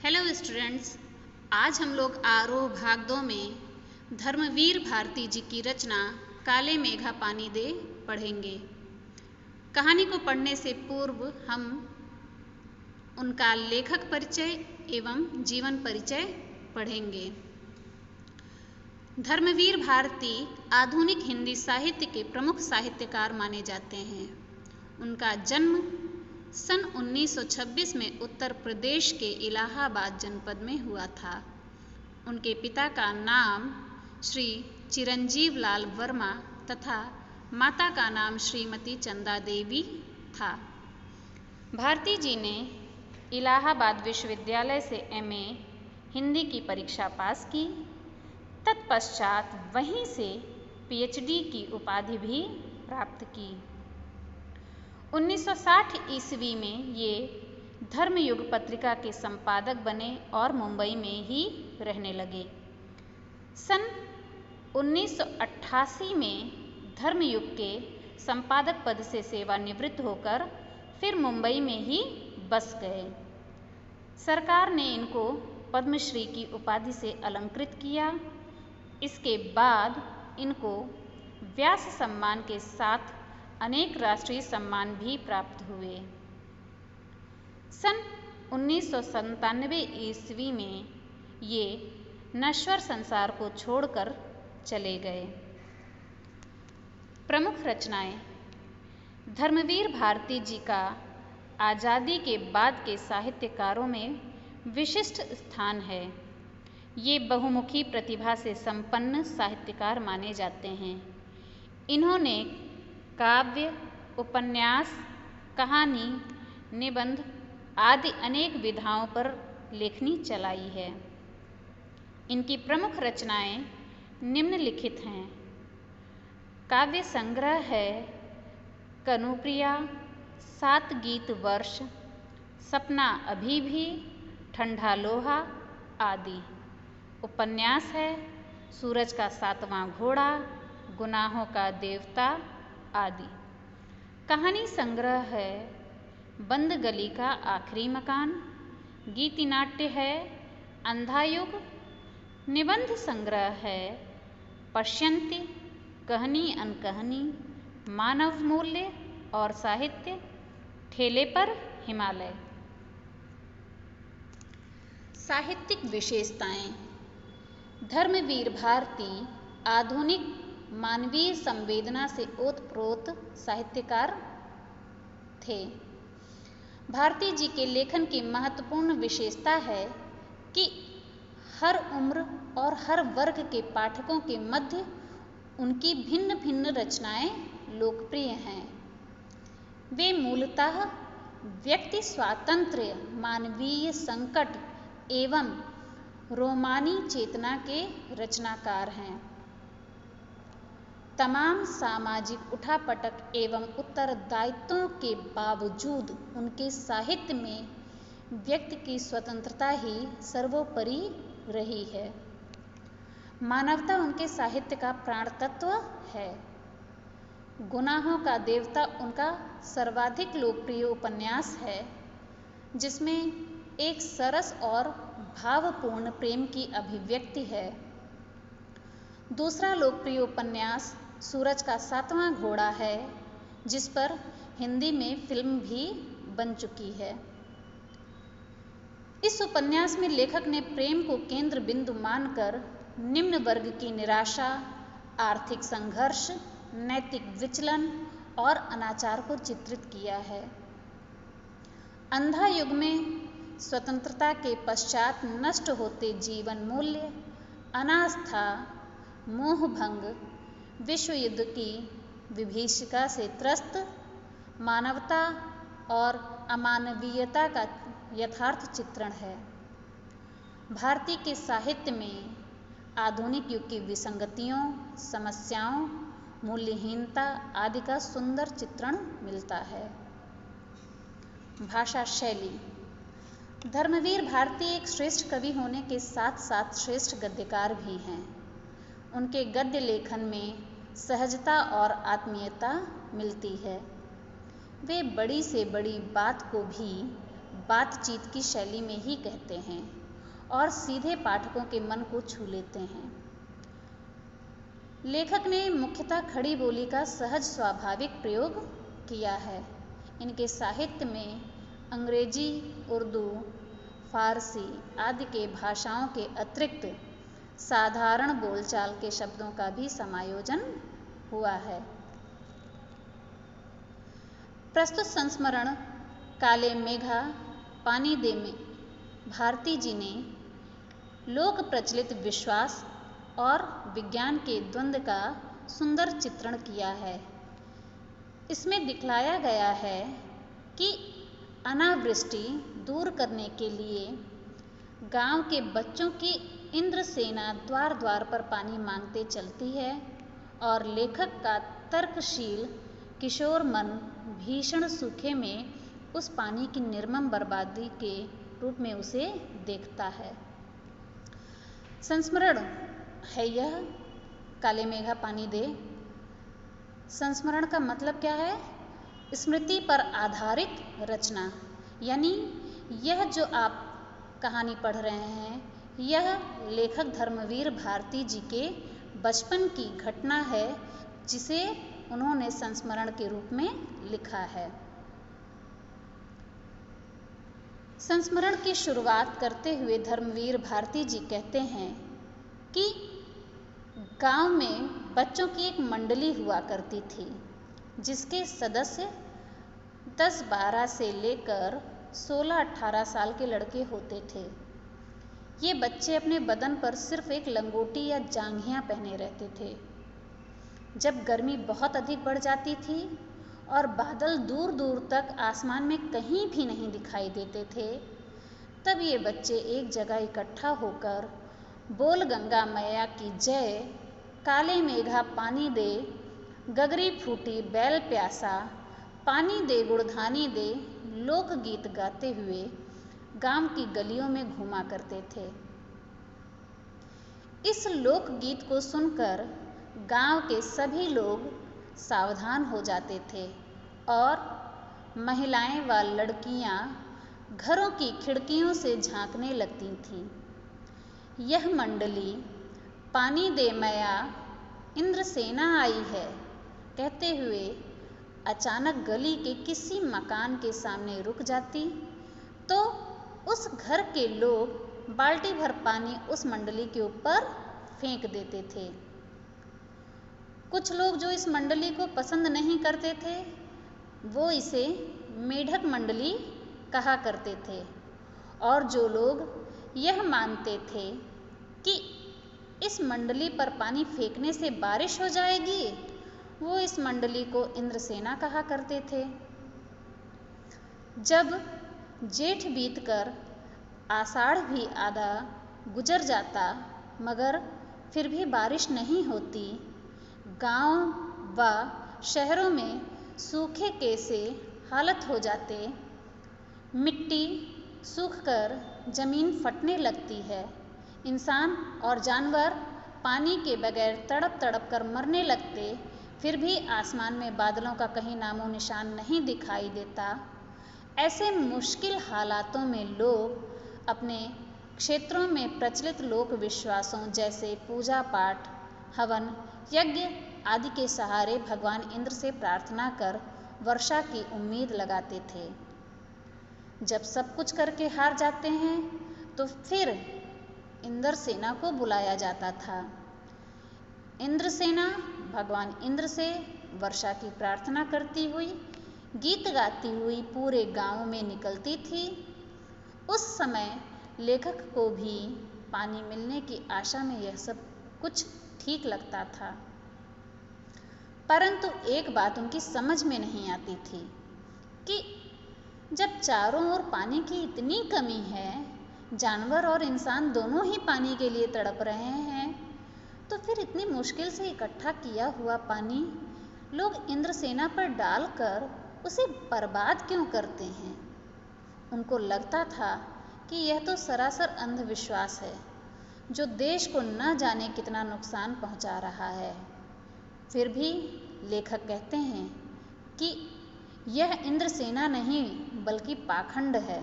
Hello students, आज हम लोग आरोह भाग 2 में धर्मवीर भारती जी की रचना काले मेघा पानी दे पढ़ेंगे। कहानी को पढ़ने से पूर्व हम उनका लेखक परिचय एवं जीवन परिचय पढ़ेंगे। धर्मवीर भारती आधुनिक हिंदी साहित्य के प्रमुख साहित्यकार माने जाते हैं। उनका जन्म सन 1926 में उत्तर प्रदेश के इलाहाबाद जनपद में हुआ था। उनके पिता का नाम श्री चिरंजीव लाल वर्मा तथा माता का नाम श्रीमती चंदा देवी था। भारती जी ने इलाहाबाद विश्वविद्यालय से एमए हिंदी की परीक्षा पास की। तत्पश्चात वहीं से पीएचडी की उपाधि भी प्राप्त की। 1960 ईस्वी में ये धर्मयुग पत्रिका के संपादक बने और मुंबई में ही रहने लगे। सन 1988 में धर्मयुग के संपादक पद से सेवानिवृत्त होकर फिर मुंबई में ही बस गए। सरकार ने इनको पद्मश्री की उपाधि से अलंकृत किया। इसके बाद इनको व्यास सम्मान के साथ अनेक राष्ट्रीय सम्मान भी प्राप्त हुए। सन 1997 ईस्वी में ये नश्वर संसार को छोड़कर चले गए। प्रमुख रचनाएं। धर्मवीर भारती जी का आज़ादी के बाद के साहित्यकारों में विशिष्ट स्थान है। ये बहुमुखी प्रतिभा से संपन्न साहित्यकार माने जाते हैं। इन्होंने काव्य, उपन्यास, कहानी, निबंध आदि अनेक विधाओं पर लेखनी चलाई है। इनकी प्रमुख रचनाएं निम्नलिखित हैं। काव्य संग्रह है कनुप्रिया, 7 गीत वर्ष, सपना अभी भी, ठंडा लोहा आदि। उपन्यास है सूरज का 7वां घोड़ा, गुनाहों का देवता आदि। कहानी संग्रह है बंद गली का आखिरी मकान, गीति नाट्य है अंधा युग। निबंध संग्रह है पश्यन्ति, कहनी अनकहनी, मानव मूल्य और साहित्य, ठेले पर हिमालय। साहित्यिक विशेषताएं। धर्मवीर भारती आधुनिक मानवीय संवेदना से ओतप्रोत साहित्यकार थे। भारती जी के लेखन की महत्वपूर्ण विशेषता है कि हर उम्र और हर वर्ग के पाठकों के मध्य उनकी भिन्न भिन्न रचनाएं लोकप्रिय हैं। वे मूलतः व्यक्ति स्वातंत्र्य, मानवीय संकट एवं रोमानी चेतना के रचनाकार हैं। तमाम सामाजिक उठापटक एवं उत्तरदायित्वों के बावजूद उनके साहित्य में व्यक्ति की स्वतंत्रता ही सर्वोपरि रही है। मानवता उनके साहित्य का प्राण तत्व है। गुनाहों का देवता उनका सर्वाधिक लोकप्रिय उपन्यास है, जिसमें एक सरस और भावपूर्ण प्रेम की अभिव्यक्ति है। दूसरा लोकप्रिय उपन्यास सूरज का 7वां घोड़ा है, जिस पर हिंदी में फिल्म भी बन चुकी है। इस उपन्यास में लेखक ने प्रेम को केंद्र बिंदु मानकर निम्न वर्ग की निराशा, आर्थिक संघर्ष, नैतिक विचलन और अनाचार को चित्रित किया है। अंधा युग में स्वतंत्रता के पश्चात नष्ट होते जीवन मूल्य, अनास्था, मोहभंग, विश्व युद्ध की विभीषिका से त्रस्त मानवता और अमानवीयता का यथार्थ चित्रण है। भारती के साहित्य में आधुनिक युग की विसंगतियों, समस्याओं, मूल्यहीनता आदि का सुंदर चित्रण मिलता है। भाषा शैली। धर्मवीर भारती एक श्रेष्ठ कवि होने के साथ साथ श्रेष्ठ गद्यकार भी हैं। उनके गद्य लेखन में सहजता और आत्मीयता मिलती है। वे बड़ी से बड़ी बात को भी बातचीत की शैली में ही कहते हैं और सीधे पाठकों के मन को छू लेते हैं। लेखक ने मुख्यतः खड़ी बोली का सहज स्वाभाविक प्रयोग किया है। इनके साहित्य में अंग्रेजी, उर्दू, फारसी आदि के भाषाओं के अतिरिक्त साधारण बोलचाल के शब्दों का भी समायोजन हुआ है। प्रस्तुत संस्मरण काले मेघा पानी दे में भारती जी ने लोक प्रचलित विश्वास और विज्ञान के द्वंद्व का सुंदर चित्रण किया है। इसमें दिखलाया गया है कि अनावृष्टि दूर करने के लिए गांव के बच्चों की इंद्रसेना द्वार द्वार पर पानी मांगते चलती है और लेखक का तर्कशील किशोर मन भीषण सूखे में उस पानी की निर्मम बर्बादी के रूप में उसे देखता है। संस्मरण है यह काले मेघा पानी दे। संस्मरण का मतलब क्या है? स्मृति पर आधारित रचना, यानी यह जो आप कहानी पढ़ रहे हैं यह लेखक धर्मवीर भारती जी के बचपन की घटना है जिसे उन्होंने संस्मरण के रूप में लिखा है। संस्मरण की शुरुआत करते हुए धर्मवीर भारती जी कहते हैं कि गांव में बच्चों की एक मंडली हुआ करती थी जिसके सदस्य 10-12 से लेकर 16-18 साल के लड़के होते थे। ये बच्चे अपने बदन पर सिर्फ एक लंगोटी या जांघिया पहने रहते थे। जब गर्मी बहुत अधिक बढ़ जाती थी और बादल दूर दूर तक आसमान में कहीं भी नहीं दिखाई देते थे, तब ये बच्चे एक जगह इकट्ठा होकर बोल गंगा मैया की जय, काले मेघा पानी दे, गगरी फूटी बैल प्यासा, पानी दे गुड़धानी दे लोकगीत गाते हुए गांव की गलियों में घूमा करते थे। इस लोकगीत को सुनकर गांव के सभी लोग सावधान हो जाते थे और महिलाएं व लड़कियां घरों की खिड़कियों से झांकने लगती थीं। यह मंडली पानी दे मैया इंद्रसेना आई है कहते हुए अचानक गली के किसी मकान के सामने रुक जाती तो उस घर के लोग बाल्टी भर पानी उस मंडली के ऊपर फेंक देते थे। कुछ लोग जो इस मंडली को पसंद नहीं करते थे वो इसे मेढक मंडली कहा करते थे और जो लोग यह मानते थे कि इस मंडली पर पानी फेंकने से बारिश हो जाएगी वो इस मंडली को इंद्रसेना कहा करते थे। जब जेठ बीतकर आषाढ़ भी आधा गुजर जाता मगर फिर भी बारिश नहीं होती, गांव व शहरों में सूखे के से हालत हो जाते, मिट्टी सूखकर जमीन फटने लगती है, इंसान और जानवर पानी के बगैर तड़प तड़प कर मरने लगते, फिर भी आसमान में बादलों का कहीं नामो निशान नहीं दिखाई देता। ऐसे मुश्किल हालातों में लोग अपने क्षेत्रों में प्रचलित लोक विश्वासों जैसे पूजा पाठ, हवन, यज्ञ आदि के सहारे भगवान इंद्र से प्रार्थना कर वर्षा की उम्मीद लगाते थे। जब सब कुछ करके हार जाते हैं तो फिर इंद्रसेना को बुलाया जाता था। इंद्रसेना भगवान इंद्र से वर्षा की प्रार्थना करती हुई, गीत गाती हुई पूरे गांव में निकलती थी। उस समय लेखक को भी पानी मिलने की आशा में यह सब कुछ ठीक लगता था, परंतु एक बात उनकी समझ में नहीं आती थी कि जब चारों ओर पानी की इतनी कमी है, जानवर और इंसान दोनों ही पानी के लिए तड़प रहे हैं, तो फिर इतनी मुश्किल से इकट्ठा किया हुआ पानी लोग इंद्रसेना पर डालकर उसे बर्बाद क्यों करते हैं। उनको लगता था कि यह तो सरासर अंधविश्वास है जो देश को न जाने कितना नुकसान पहुंचा रहा है। फिर भी लेखक कहते हैं कि यह इंद्रसेना नहीं बल्कि पाखंड है।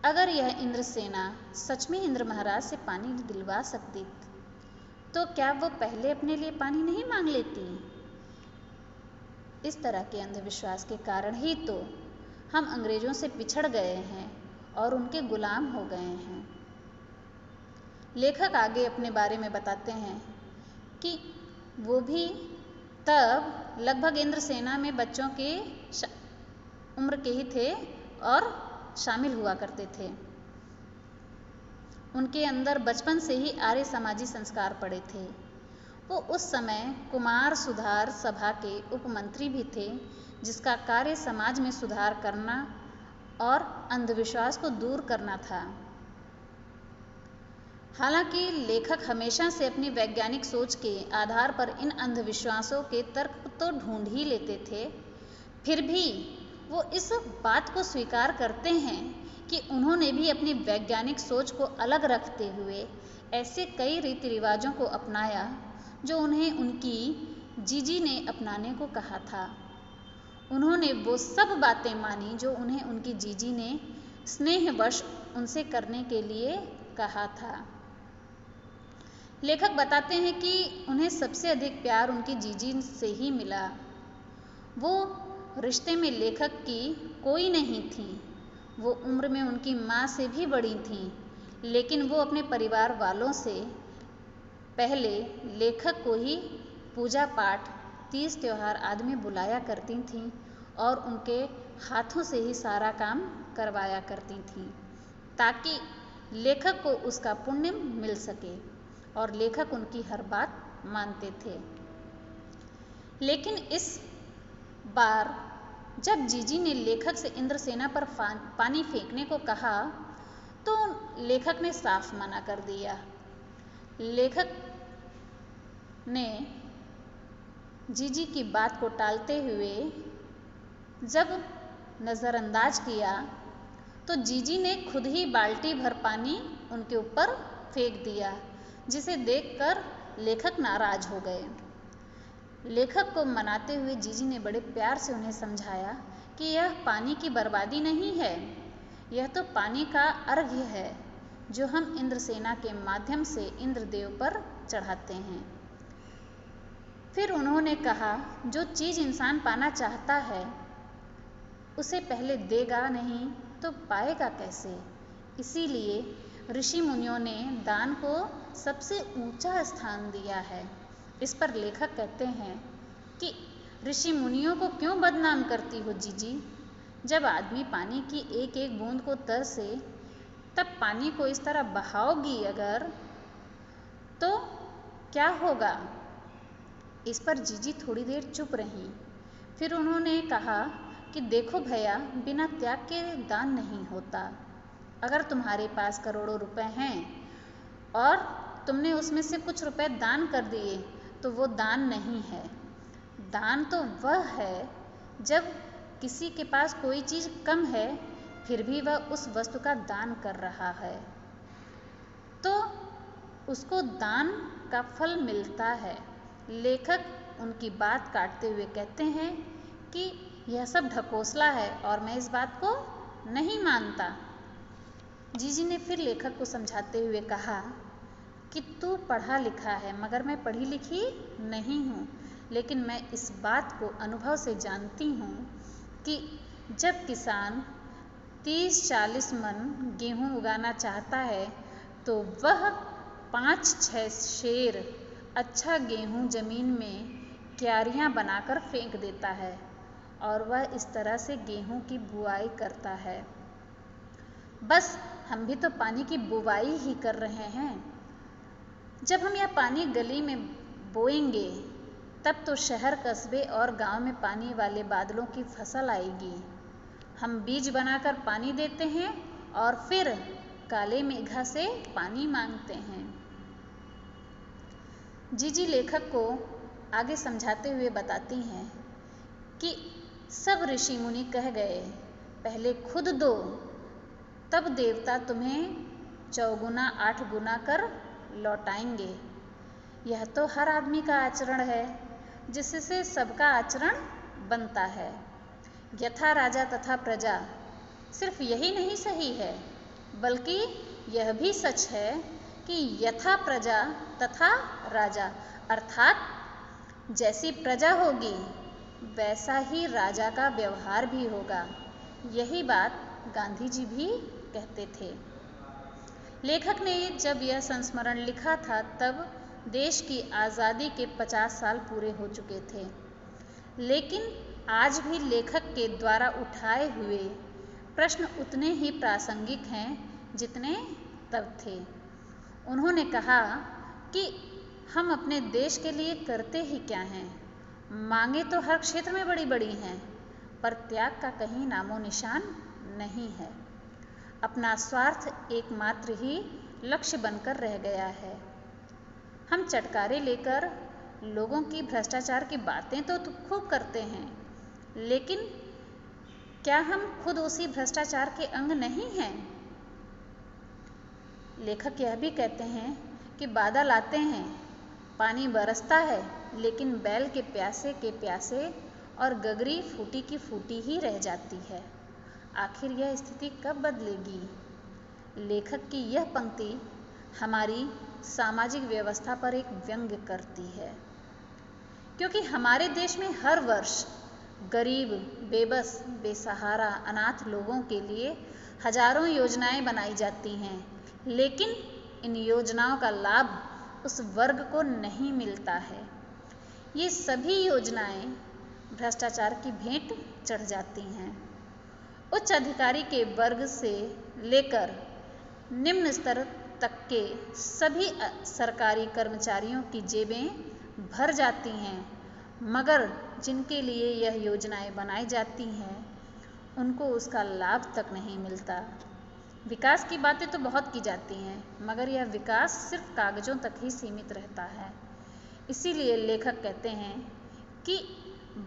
अगर यह इंद्रसेना सच में इंद्र महाराज से पानी दिलवा सकती तो क्या वो पहले अपने लिए पानी नहीं मांग लेती? इस तरह के अंधविश्वास के कारण ही तो हम अंग्रेजों से पिछड़ गए हैं और उनके गुलाम हो गए हैं। लेखक आगे अपने बारे में बताते हैं कि वो भी तब लगभग इंद्रसेना में बच्चों के उम्र के ही थे और शामिल हुआ करते थे। उनके अंदर बचपन से ही आर्य समाजी संस्कार पड़े थे। वो उस समय कुमार सुधार सभा के उपमंत्री भी थे, जिसका कार्य समाज में सुधार करना और अंधविश्वास को दूर करना था। हालांकि लेखक हमेशा से अपनी वैज्ञानिक सोच के आधार पर इन अंधविश्वासों के तर्क तो ढूंढ ही लेते थे, फिर भी वो इस बात को स्वीकार करते हैं कि उन्होंने भी अपनी वैज्ञानिक सोच को अलग रखते हुए ऐसे कई रीति रिवाजों को अपनाया जो उन्हें उनकी जीजी ने अपनाने को कहा था। उन्होंने वो सब बातें मानी जो उन्हें उनकी जीजी ने स्नेहवश उनसे करने के लिए कहा था। लेखक बताते हैं कि उन्हें सबसे अधिक प्यार उनकी जीजी से ही मिला। वो रिश्ते में लेखक की कोई नहीं थी, वो उम्र में उनकी माँ से भी बड़ी थीं, लेकिन वो अपने परिवार वालों से पहले लेखक को ही पूजा पाठ, तीज त्योहार आदि में बुलाया करती थीं और उनके हाथों से ही सारा काम करवाया करती थीं, ताकि लेखक को उसका पुण्य मिल सके और लेखक उनकी हर बात मानते थे। लेकिन इस बार जब जीजी ने लेखक से इंद्रसेना पर पानी फेंकने को कहा तो लेखक ने साफ मना कर दिया। लेखक ने जीजी की बात को टालते हुए जब नज़रअंदाज किया तो जीजी ने खुद ही बाल्टी भर पानी उनके ऊपर फेंक दिया, जिसे देखकर लेखक नाराज हो गए। लेखक को मनाते हुए जीजी ने बड़े प्यार से उन्हें समझाया कि यह पानी की बर्बादी नहीं है, यह तो पानी का अर्घ्य है जो हम इंद्रसेना के माध्यम से इंद्रदेव पर चढ़ाते हैं। फिर उन्होंने कहा, जो चीज़ इंसान पाना चाहता है उसे पहले देगा नहीं तो पाएगा कैसे? इसीलिए ऋषि मुनियों ने दान को सबसे ऊंचा स्थान दिया है। इस पर लेखक कहते हैं कि ऋषि मुनियों को क्यों बदनाम करती हो जीजी? जब आदमी पानी की एक एक बूंद को तरसे तब पानी को इस तरह बहाओगी अगर तो क्या होगा? इस पर जीजी थोड़ी देर चुप रहीं। फिर उन्होंने कहा कि देखो भैया, बिना त्याग के दान नहीं होता। अगर तुम्हारे पास करोड़ों रुपए हैं और तुमने उसमें से कुछ रुपए दान कर दिए तो वो दान नहीं है। दान तो वह है जब किसी के पास कोई चीज़ कम है फिर भी वह उस वस्तु का दान कर रहा है, तो उसको दान का फल मिलता है। लेखक उनकी बात काटते हुए कहते हैं कि यह सब ढकोसला है और मैं इस बात को नहीं मानता। जीजी ने फिर लेखक को समझाते हुए कहा कि तू पढ़ा लिखा है मगर मैं पढ़ी लिखी नहीं हूँ, लेकिन मैं इस बात को अनुभव से जानती हूँ कि जब किसान 30-40 मन गेहूँ उगाना चाहता है तो वह 5-6 शेर अच्छा गेहूँ जमीन में क्यारियाँ बनाकर फेंक देता है और वह इस तरह से गेहूँ की बुआई करता है। बस हम भी तो पानी की बुवाई ही कर रहे हैं। जब हम यह पानी गली में बोएंगे तब तो शहर, कस्बे और गांव में पानी वाले बादलों की फसल आएगी। हम बीज बनाकर पानी देते हैं और फिर काले मेघा से पानी मांगते हैं। जीजी लेखक को आगे समझाते हुए बताती हैं कि सब ऋषि मुनि कह गए, पहले खुद दो तब देवता तुम्हें 4 गुना 8 गुना कर लौटाएंगे। यह तो हर आदमी का आचरण है जिससे सबका आचरण बनता है। यथा राजा तथा प्रजा, सिर्फ यही नहीं सही है, बल्कि यह भी सच है कि यथा प्रजा तथा राजा, अर्थात जैसी प्रजा होगी वैसा ही राजा का व्यवहार भी होगा। यही बात गांधी जी भी कहते थे। लेखक ने जब यह संस्मरण लिखा था तब देश की आज़ादी के 50 साल पूरे हो चुके थे, लेकिन आज भी लेखक के द्वारा उठाए हुए प्रश्न उतने ही प्रासंगिक हैं जितने तब थे। उन्होंने कहा कि हम अपने देश के लिए करते ही क्या हैं? मांगे तो हर क्षेत्र में बड़ी बड़ी हैं, पर त्याग का कहीं नामो निशान नहीं है। अपना स्वार्थ एकमात्र ही लक्ष्य बनकर रह गया है। हम चटकारे लेकर लोगों की भ्रष्टाचार की बातें तो खूब करते हैं, लेकिन क्या हम खुद उसी भ्रष्टाचार के अंग नहीं हैं? लेखक यह भी कहते हैं कि बादल आते हैं, पानी बरसता है, लेकिन बैल के प्यासे और गगरी फूटी की फूटी ही रह जाती है। आखिर यह स्थिति कब बदलेगी? लेखक की यह पंक्ति हमारी सामाजिक व्यवस्था पर एक व्यंग्य करती है, क्योंकि हमारे देश में हर वर्ष गरीब, बेबस, बेसहारा, अनाथ लोगों के लिए हजारों योजनाएं बनाई जाती हैं, लेकिन इन योजनाओं का लाभ उस वर्ग को नहीं मिलता है। ये सभी योजनाएं भ्रष्टाचार की भेंट चढ़ जाती हैं। उच्च अधिकारी के वर्ग से लेकर निम्न स्तर तक के सभी सरकारी कर्मचारियों की जेबें भर जाती हैं, मगर जिनके लिए यह योजनाएं बनाई जाती हैं उनको उसका लाभ तक नहीं मिलता। विकास की बातें तो बहुत की जाती हैं, मगर यह विकास सिर्फ कागजों तक ही सीमित रहता है। इसीलिए लेखक कहते हैं कि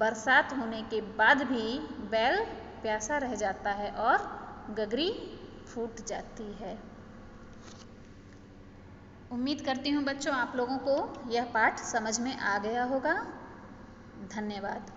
बरसात होने के बाद भी बैल प्यासा रह जाता है और गगरी फूट जाती है। उम्मीद करती हूँ बच्चों आप लोगों को यह पाठ समझ में आ गया होगा। धन्यवाद।